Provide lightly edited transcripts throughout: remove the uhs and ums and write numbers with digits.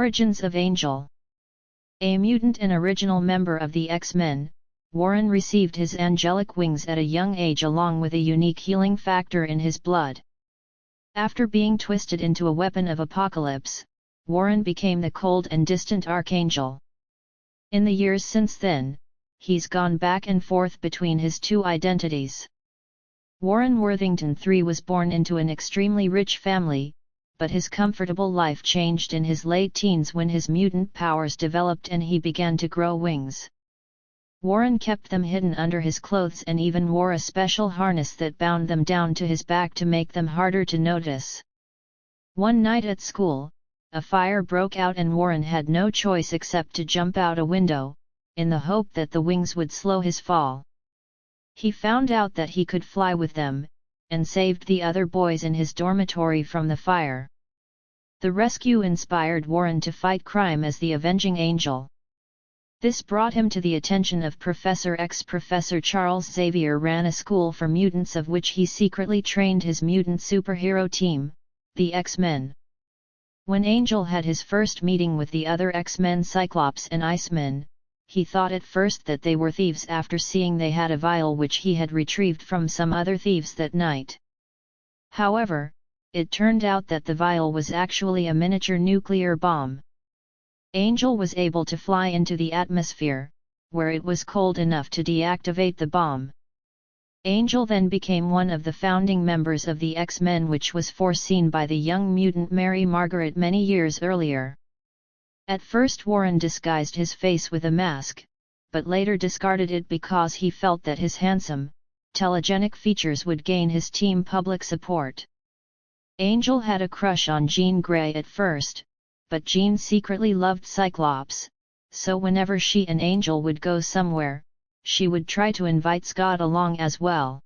Origins of Angel. A mutant and original member of the X-Men, Warren received his angelic wings at a young age along with a unique healing factor in his blood. After being twisted into a weapon of apocalypse, Warren became the cold and distant Archangel. In the years since then, he's gone back and forth between his two identities. Warren Worthington III was born into an extremely rich family, but his comfortable life changed in his late teens when his mutant powers developed and he began to grow wings. Warren kept them hidden under his clothes and even wore a special harness that bound them down to his back to make them harder to notice. One night at school, a fire broke out and Warren had no choice except to jump out a window, in the hope that the wings would slow his fall. He found out that he could fly with them, and saved the other boys in his dormitory from the fire. The rescue inspired Warren to fight crime as the Avenging Angel. This brought him to the attention of Professor X. Professor Charles Xavier ran a school for mutants of which he secretly trained his mutant superhero team, the X-Men. When Angel had his first meeting with the other X-Men Cyclops and Iceman, he thought at first that they were thieves after seeing they had a vial which he had retrieved from some other thieves that night. However, it turned out that the vial was actually a miniature nuclear bomb. Angel was able to fly into the atmosphere, where it was cold enough to deactivate the bomb. Angel then became one of the founding members of the X-Men, which was foreseen by the young mutant Mary Margaret many years earlier. At first Warren disguised his face with a mask, but later discarded it because he felt that his handsome, telegenic features would gain his team public support. Angel had a crush on Jean Grey at first, but Jean secretly loved Cyclops, so whenever she and Angel would go somewhere, she would try to invite Scott along as well.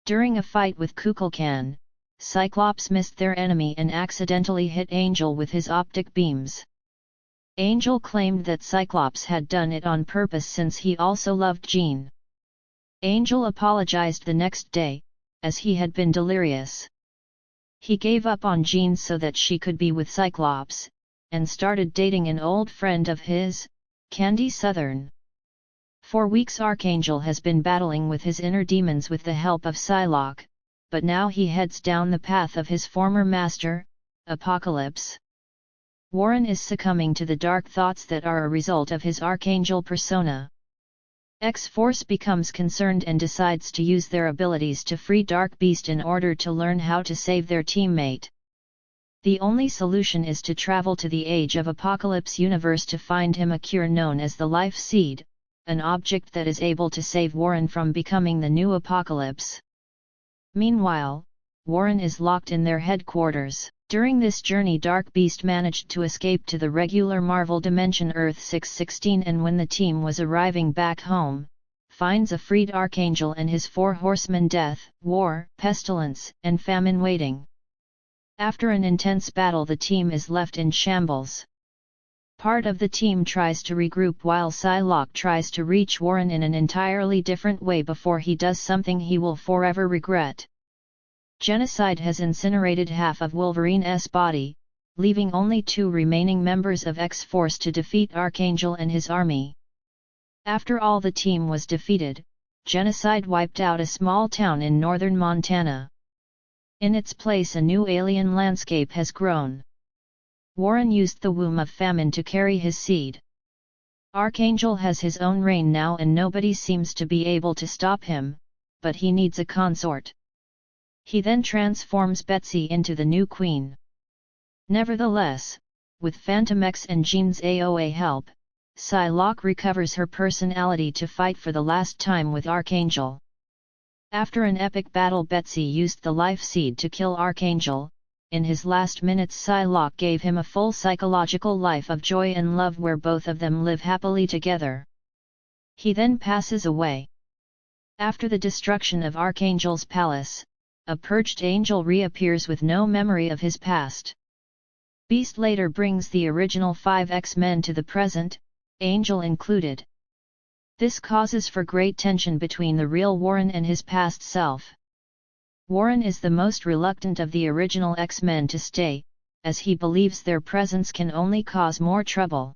During a fight with Kukulkan, Cyclops missed their enemy and accidentally hit Angel with his optic beams. Angel claimed that Cyclops had done it on purpose since he also loved Jean. Angel apologized the next day, as he had been delirious. He gave up on Jean so that she could be with Cyclops, and started dating an old friend of his, Candy Southern. For weeks Archangel has been battling with his inner demons with the help of Psylocke, but now he heads down the path of his former master, Apocalypse. Warren is succumbing to the dark thoughts that are a result of his Archangel persona. X-Force becomes concerned and decides to use their abilities to free Dark Beast in order to learn how to save their teammate. The only solution is to travel to the Age of Apocalypse universe to find him a cure known as the Life Seed, an object that is able to save Warren from becoming the new Apocalypse. Meanwhile, Warren is locked in their headquarters. During this journey Dark Beast managed to escape to the regular Marvel dimension Earth 616 and when the team was arriving back home, finds a freed Archangel and his four horsemen Death, War, Pestilence, and Famine waiting. After an intense battle the team is left in shambles. Part of the team tries to regroup while Psylocke tries to reach Warren in an entirely different way before he does something he will forever regret. Genocide has incinerated half of Wolverine's body, leaving only 2 remaining members of X-Force to defeat Archangel and his army. After all the team was defeated, Genocide wiped out a small town in northern Montana. In its place a new alien landscape has grown. Warren used the womb of famine to carry his seed. Archangel has his own reign now and nobody seems to be able to stop him, but he needs a consort. He then transforms Betsy into the new queen. Nevertheless, with Phantom X and Jean's AOA help, Psylocke recovers her personality to fight for the last time with Archangel. After an epic battle Betsy used the Life Seed to kill Archangel. In his last minutes Psylocke gave him a full psychological life of joy and love where both of them live happily together. He then passes away. After the destruction of Archangel's palace, a purged angel reappears with no memory of his past. Beast later brings the original 5 X-Men to the present, Angel included. This causes for great tension between the real Warren and his past self. Warren is the most reluctant of the original X-Men to stay, as he believes their presence can only cause more trouble.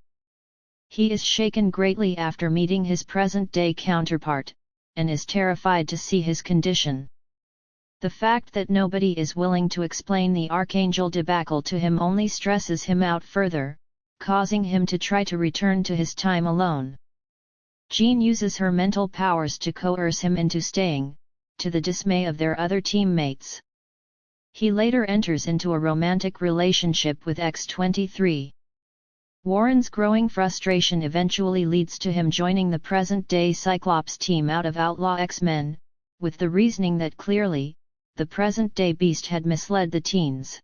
He is shaken greatly after meeting his present-day counterpart, and is terrified to see his condition. The fact that nobody is willing to explain the Archangel debacle to him only stresses him out further, causing him to try to return to his time alone. Jean uses her mental powers to coerce him into staying, to the dismay of their other teammates. He later enters into a romantic relationship with X-23. Warren's growing frustration eventually leads to him joining the present-day Cyclops team out of outlaw X-Men, with the reasoning that clearly, the present-day Beast had misled the teens.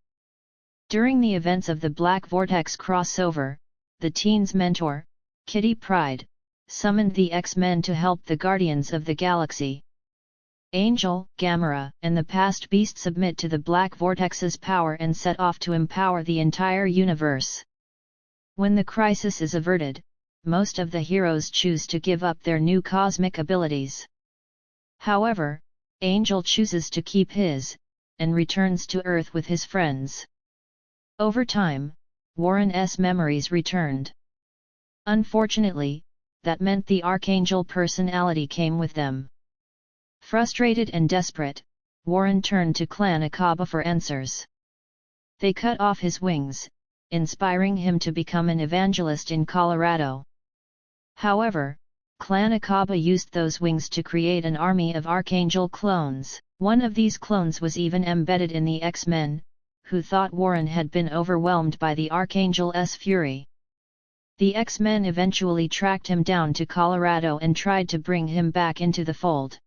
During the events of the Black Vortex crossover, the teens' mentor, Kitty Pryde, summoned the X-Men to help the Guardians of the Galaxy. Angel, Gamera, and the past Beast submit to the Black Vortex's power and set off to empower the entire universe. When the crisis is averted, most of the heroes choose to give up their new cosmic abilities. However, Angel chooses to keep his, and returns to Earth with his friends. Over time, Warren's memories returned. Unfortunately, that meant the Archangel personality came with them. Frustrated and desperate, Warren turned to Clan Akaba for answers. They cut off his wings, inspiring him to become an evangelist in Colorado. However, Clan Akaba used those wings to create an army of Archangel clones. One of these clones was even embedded in the X-Men, who thought Warren had been overwhelmed by the Archangel's fury. The X-Men eventually tracked him down to Colorado and tried to bring him back into the fold.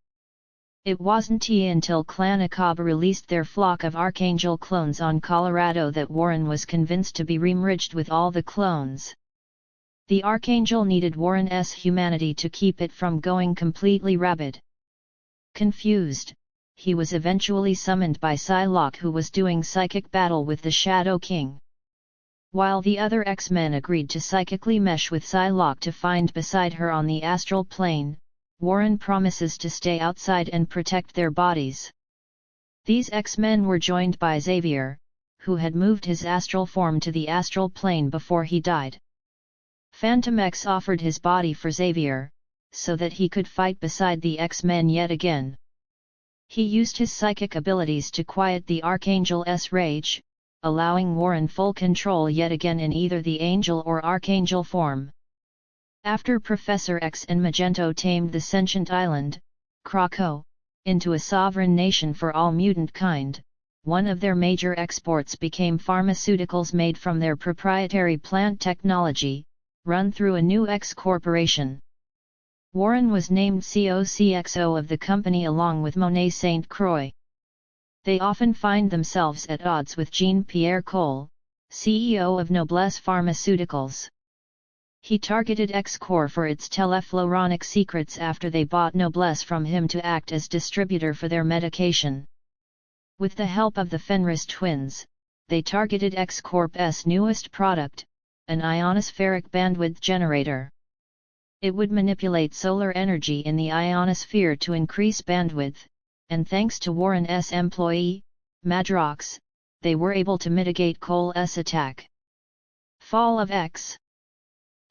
It wasn't until Clan Akaba released their flock of Archangel clones on Colorado that Warren was convinced to be remerged with all the clones. The Archangel needed Warren's humanity to keep it from going completely rabid. Confused, he was eventually summoned by Psylocke, who was doing psychic battle with the Shadow King. While the other X-Men agreed to psychically mesh with Psylocke to find beside her on the astral plane, Warren promises to stay outside and protect their bodies. These X-Men were joined by Xavier, who had moved his astral form to the astral plane before he died. Phantom X offered his body for Xavier, so that he could fight beside the X-Men yet again. He used his psychic abilities to quiet the Archangel's rage, allowing Warren full control yet again in either the Angel or Archangel form. After Professor X and Magneto tamed the sentient island, Krakow, into a sovereign nation for all mutant kind, one of their major exports became pharmaceuticals made from their proprietary plant technology, run through a new X corporation. Warren was named COCXO of the company along with Monet St. Croix. They often find themselves at odds with Jean-Pierre Cole, CEO of Noblesse Pharmaceuticals. He targeted X-Corp for its telefloronic secrets after they bought Noblesse from him to act as distributor for their medication. With the help of the Fenris twins, they targeted X-Corp's newest product, an ionospheric bandwidth generator. It would manipulate solar energy in the ionosphere to increase bandwidth, and thanks to Warren's employee, Madrox, they were able to mitigate Cole's attack. Fall of X.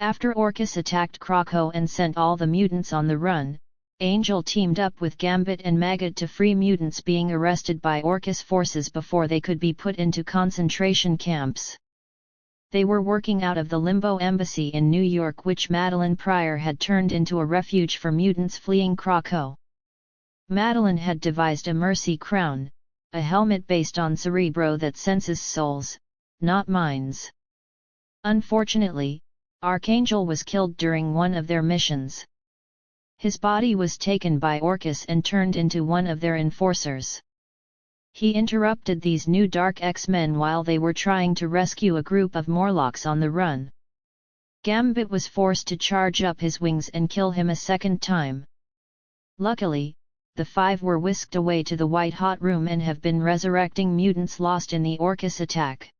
After Orchis attacked Krakow and sent all the mutants on the run, Angel teamed up with Gambit and Maggot to free mutants being arrested by Orchis forces before they could be put into concentration camps. They were working out of the Limbo Embassy in New York, which Madeline Pryor had turned into a refuge for mutants fleeing Krakow. Madeline had devised a Mercy Crown, a helmet based on Cerebro that senses souls, not minds. Unfortunately, Archangel was killed during one of their missions. His body was taken by Orchis and turned into one of their enforcers. He interrupted these new Dark X-Men while they were trying to rescue a group of Morlocks on the run. Gambit was forced to charge up his wings and kill him a second time. Luckily, the five were whisked away to the White Hot Room and have been resurrecting mutants lost in the Orchis attack.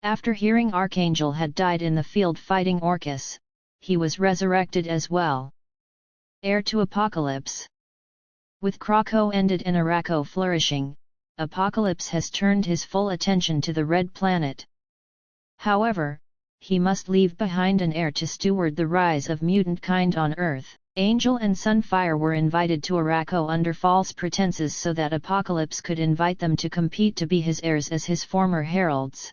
After hearing Archangel had died in the field fighting Orchis, he was resurrected as well. Heir to Apocalypse. With Krakow ended and Arakko flourishing, Apocalypse has turned his full attention to the Red Planet. However, he must leave behind an heir to steward the rise of mutant kind on Earth. Angel and Sunfire were invited to Arakko under false pretenses so that Apocalypse could invite them to compete to be his heirs as his former heralds.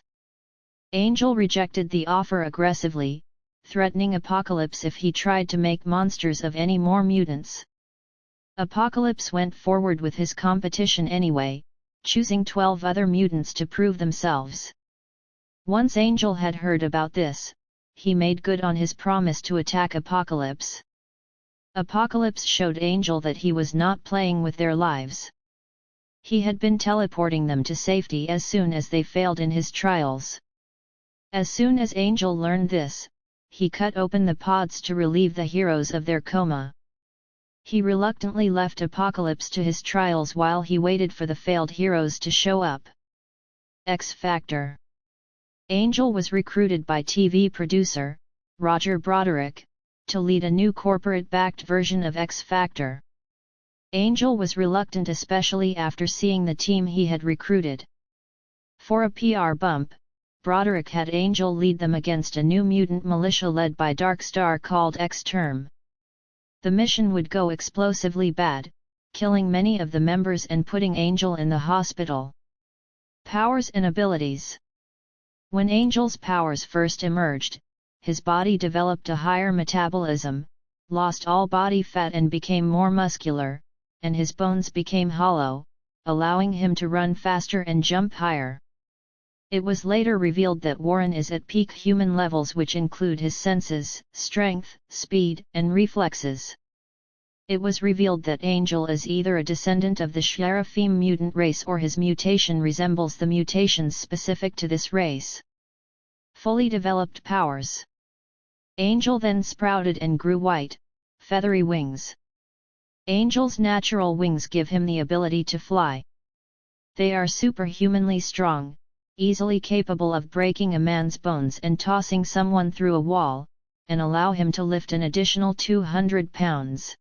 Angel rejected the offer aggressively, threatening Apocalypse if he tried to make monsters of any more mutants. Apocalypse went forward with his competition anyway, choosing 12 other mutants to prove themselves. Once Angel had heard about this, he made good on his promise to attack Apocalypse. Apocalypse showed Angel that he was not playing with their lives. He had been teleporting them to safety as soon as they failed in his trials. As soon as Angel learned this, he cut open the pods to relieve the heroes of their coma. He reluctantly left Apocalypse to his trials while he waited for the failed heroes to show up. X Factor. Angel was recruited by TV producer, Roger Broderick, to lead a new corporate-backed version of X Factor. Angel was reluctant, especially after seeing the team he had recruited. For a PR bump, Broderick had Angel lead them against a new mutant militia led by Darkstar called X-Term. The mission would go explosively bad, killing many of the members and putting Angel in the hospital. Powers and abilities. When Angel's powers first emerged, his body developed a higher metabolism, lost all body fat and became more muscular, and his bones became hollow, allowing him to run faster and jump higher. It was later revealed that Warren is at peak human levels, which include his senses, strength, speed, and reflexes. It was revealed that Angel is either a descendant of the Sheraphim mutant race or his mutation resembles the mutations specific to this race. Fully developed powers. Angel then sprouted and grew white, feathery wings. Angel's natural wings give him the ability to fly. They are superhumanly strong, easily capable of breaking a man's bones and tossing someone through a wall, and allow him to lift an additional 200 pounds.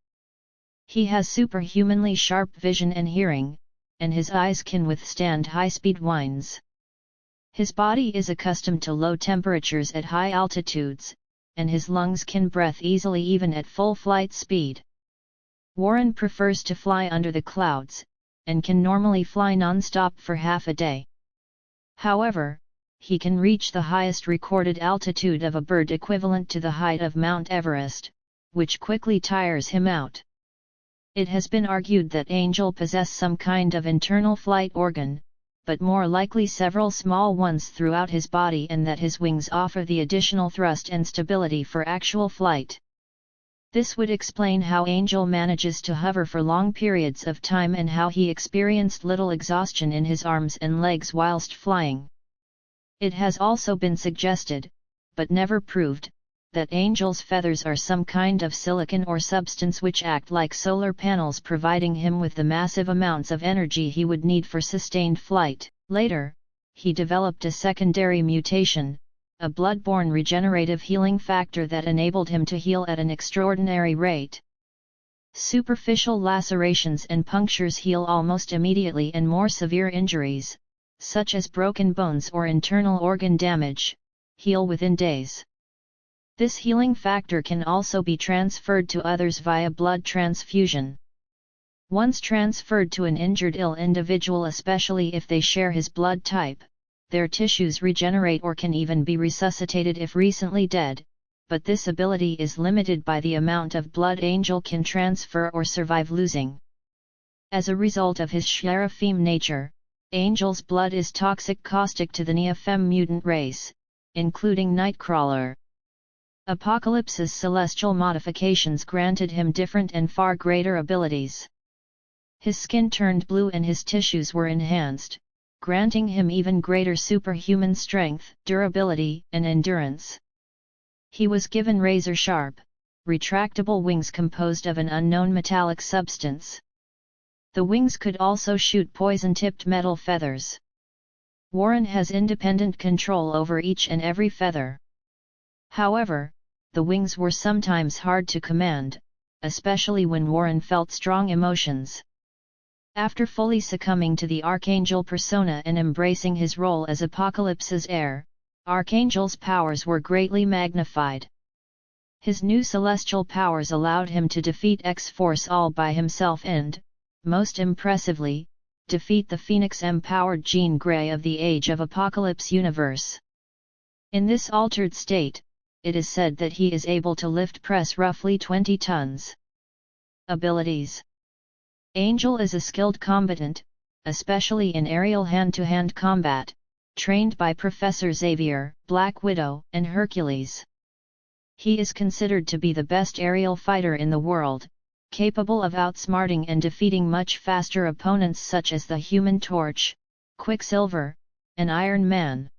He has superhumanly sharp vision and hearing, and his eyes can withstand high-speed winds. His body is accustomed to low temperatures at high altitudes, and his lungs can breathe easily even at full flight speed. Warren prefers to fly under the clouds, and can normally fly non-stop for half a day. However, he can reach the highest recorded altitude of a bird equivalent to the height of Mount Everest, which quickly tires him out. It has been argued that Angel possesses some kind of internal flight organ, but more likely several small ones throughout his body, and that his wings offer the additional thrust and stability for actual flight. This would explain how Angel manages to hover for long periods of time and how he experienced little exhaustion in his arms and legs whilst flying. It has also been suggested, but never proved, that Angel's feathers are some kind of silicon or substance which act like solar panels, providing him with the massive amounts of energy he would need for sustained flight. Later, he developed a secondary mutation, a blood-borne regenerative healing factor that enabled him to heal at an extraordinary rate. Superficial lacerations and punctures heal almost immediately, and more severe injuries, such as broken bones or internal organ damage, heal within days. This healing factor can also be transferred to others via blood transfusion. Once transferred to an injured ill individual, especially if they share his blood type, their tissues regenerate or can even be resuscitated if recently dead, but this ability is limited by the amount of blood Angel can transfer or survive losing. As a result of his Sheraphim nature, Angel's blood is toxic caustic to the Nephem mutant race, including Nightcrawler. Apocalypse's celestial modifications granted him different and far greater abilities. His skin turned blue and his tissues were enhanced, granting him even greater superhuman strength, durability, and endurance. He was given razor-sharp, retractable wings composed of an unknown metallic substance. The wings could also shoot poison-tipped metal feathers. Warren has independent control over each and every feather. However, the wings were sometimes hard to command, especially when Warren felt strong emotions. After fully succumbing to the Archangel persona and embracing his role as Apocalypse's heir, Archangel's powers were greatly magnified. His new celestial powers allowed him to defeat X-Force all by himself and, most impressively, defeat the Phoenix-empowered Jean Grey of the Age of Apocalypse universe. In this altered state, it is said that he is able to lift press roughly 20 tons. Abilities. Angel is a skilled combatant, especially in aerial hand-to-hand combat, trained by Professor Xavier, Black Widow, and Hercules. He is considered to be the best aerial fighter in the world, capable of outsmarting and defeating much faster opponents such as the Human Torch, Quicksilver, and Iron Man.